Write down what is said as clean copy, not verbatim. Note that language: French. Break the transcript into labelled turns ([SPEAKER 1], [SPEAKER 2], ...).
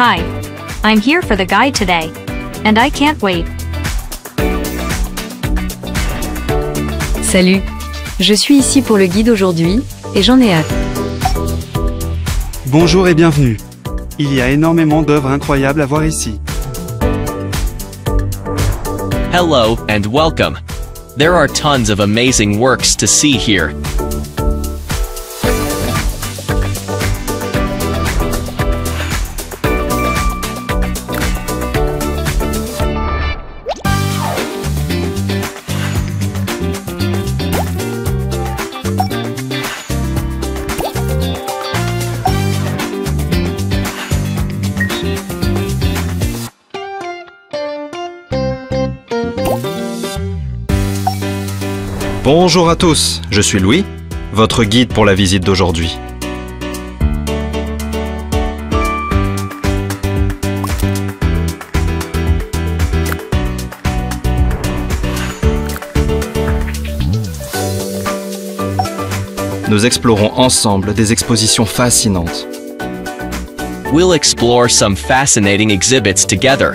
[SPEAKER 1] Hi. I'm here for the guide today. And I can't wait.
[SPEAKER 2] Salut. Je suis ici pour le guide aujourd'hui, et j'en ai hâte.
[SPEAKER 3] Bonjour et bienvenue. Il y a énormément d'œuvres incroyables à voir ici.
[SPEAKER 4] Hello and welcome. There are tons of amazing works to see here.
[SPEAKER 5] Bonjour à tous, je suis Louis, votre guide pour la visite d'aujourd'hui. Nous explorons ensemble des expositions fascinantes.
[SPEAKER 4] We'll explore some fascinating exhibits together.